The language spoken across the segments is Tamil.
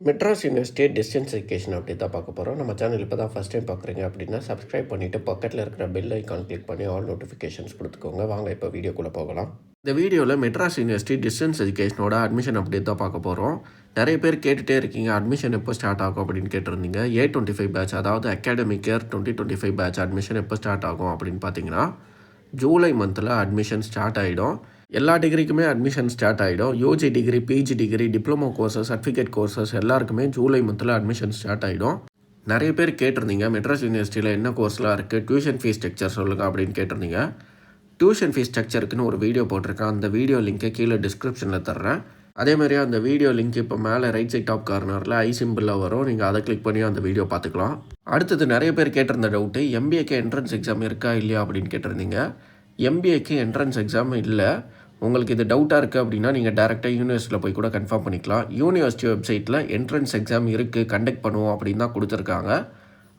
மெட்ராஸ் யூனிவர்சிட்டி டிஸ்டன்ஸ் எஜுகேஷன் அப்படி தான் பார்க்க போகிறோம். நம்ம சேனல் இப்போ தான் ஃபஸ்ட் டைம் பார்க்குறீங்க அப்படின்னா சப்ஸ்கிரைப் பண்ணிவிட்டு பக்கத்தில் இருக்கிற பெல் ஐக்கான் கிளிக் பண்ணி ஆல் நோட்டிஃபிகேஷன்ஸ் கொடுத்துக்கோங்க. வாங்க இப்போ வீடியோக்குள்ளே போகலாம். இந்த வீடியோவில் மெட்ராஸ் யூனிவர்சிட்டி டிஸ்டன்ஸ் எஜுகேஷனோட அட்மிஷன் அப்டேட் தான் பார்க்க போகிறோம். நிறைய பேர் கேட்டுகிட்டே இருக்கீங்க அட்மிஷன் எப்போ ஸ்டார்ட் ஆகும் அப்படின்னு கேட்டிருந்தீங்க. A25 பேட்ச் அதாவது அகாடமிக் இயர் 2025 பேட்ச் அட்மிஷன் எப்போ ஸ்டார்ட் ஆகும் அப்படின்னு பார்த்தீங்கன்னா ஜூலை மந்தில் அட்மிஷன் ஸ்டார்ட் ஆகிடும். எல்லா டிகிரிக்குமே அட்மிஷன் ஸ்டார்ட் ஆகிடும். UG degree, PG degree, diploma courses, certificate courses எல்லாருக்குமே ஜூலை மந்தில் அட்மிஷன் ஸ்டார்ட் ஆகிடும். நிறைய பேர் கேட்டிருந்தீங்க மெட்ராஸ் யூனிவர்சிட்டியில் என்ன கோர்ஸ்லாம் இருக்குது, டியூஷன் ஃபீஸ் ஸ்ட்ரக்சர் சொல்லுங்கள் அப்படின்னு கேட்டிருந்தீங்க. டியூஷன் ஃபீஸ் ஸ்ட்ரக்சருக்குன்னு ஒரு வீடியோ போட்டிருக்கேன். அந்த வீடியோ லிங்க்கை கீழே டிஸ்கிரிப்ஷனில் தர்றேன். அதேமாதிரி அந்த வீடியோ லிங்க் இப்போ மேலே ரைட் சைட் டாப் கார்னரில் ஐ சிம்பிளில் வரும். நீங்கள் அதை கிளிக் பண்ணி அந்த வீடியோ பார்த்துக்கலாம். அடுத்தது நிறைய பேர் கேட்டிருந்த டவுட்டு எம்பிஏக்கு என்ட்ரன்ஸ் எக்ஸாம் இருக்கா இல்லையா அப்படின்னு கேட்டிருந்தீங்க. எம்பிஏக்கு என்ட்ரன்ஸ் எக்ஸாம் இல்லை. உங்களுக்கு இது டவுட்டாக இருக்குது அப்படின்னா நீங்கள் டேரெக்டாக யூனிவர்சிட்டியில் போய் கூட கன்ஃபார்ம் பண்ணிக்கலாம். யூனிவர்சிட்டி வெப்சைட்டில் என்ட்ரன்ஸ் எக்ஸாம் இருக்குது, கண்டக்ட் பண்ணுவோம் அப்படின்னு தான் கொடுத்துருக்காங்க.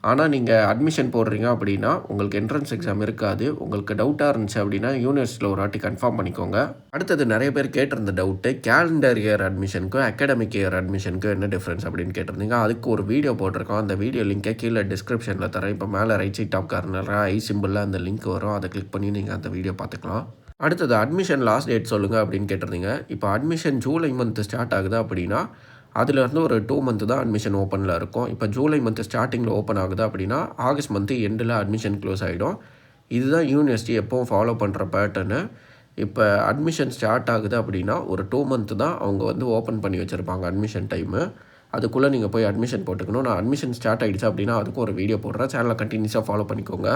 ஆனால் நீங்கள் அட்மிஷன் போடுறீங்க அப்படின்னா உங்களுக்கு என்ட்ரன்ஸ் எக்ஸாம் இருக்காது. உங்களுக்கு டவுட்டாக இருந்துச்சு அப்படின்னா யூனிவர்சிட்டியில் ஒரு வாட்டி கன்ஃபார்ம் பண்ணிக்கோங்க. அடுத்தது நிறைய பேர் கேட்டிருந்த டவுட்டு கேலண்டர் இயர் அட்மிஷனுக்கும் அகாடமிக் இயர் அட்மிஷனுக்கும் என்ன டிஃப்ரென்ஸ் அப்படின்னு கேட்டிருந்தீங்க. அதுக்கு ஒரு வீடியோ போட்டிருக்கோம். அந்த வீடியோ லிங்கை கீழே டிஸ்கிரிப்ஷனில் தரேன். இப்போ மேலே ரைட் சைட் டாப் கார்னரில் ஐ சிம்பிளில் அந்த லிங்க் வரும். அதை கிளிக் பண்ணி நீங்கள் அந்த வீடியோ பார்த்துக்கலாம். அடுத்தது அட்மிஷன் லாஸ்ட் டேட் சொல்லுங்கள் அப்படின்னு கேட்டிருந்தீங்க. இப்போ அட்மிஷன் ஜூலை மந்த் ஸ்டார்ட் ஆகுது அப்படின்னா அதுலேருந்து ஒரு 2 மந்த்து தான் அட்மிஷன் ஓப்பனில் இருக்கும். இப்போ ஜூலை மந்த்து ஸ்டார்டிங்கில் ஓப்பன் ஆகுது அப்படின்னா ஆகஸ்ட் மந்த்து எண்டில் அட்மிஷன் க்ளோஸ் ஆகிடும். இதுதான் யூனிவர்சிட்டி எப்போவும் ஃபாலோ பண்ணுற பேட்டர்னு. இப்போ அட்மிஷன் ஸ்டார்ட் ஆகுது அப்படின்னா ஒரு 2 மந்த்து தான் அவங்க ஓப்பன் பண்ணி வச்சுருப்பாங்க அட்மிஷன் டைமு. அதுக்குள்ளே நீங்கள் போய் அட்மிஷன் போட்டுக்கணும். நான் அட்மிஷன் ஸ்டார்ட் ஆகிடுச்சு அப்படின்னா அதுக்கும் ஒரு வீடியோ போடுறேன். சேனலை கண்டினியூஸாக ஃபாலோ பண்ணிக்கோங்க.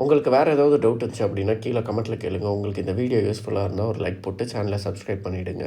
உங்களுக்கு வேறு ஏதாவது டவுட் இருந்துச்சு அப்படின்னா கீழே கமெண்ட்டில் கேளுங்க. உங்களுக்கு இந்த வீடியோ யூஸ்ஃபுல்லாக இருந்தால் ஒரு லைக் போட்டு சேனலை சப்ஸ்கிரைப் பண்ணிவிடுங்க.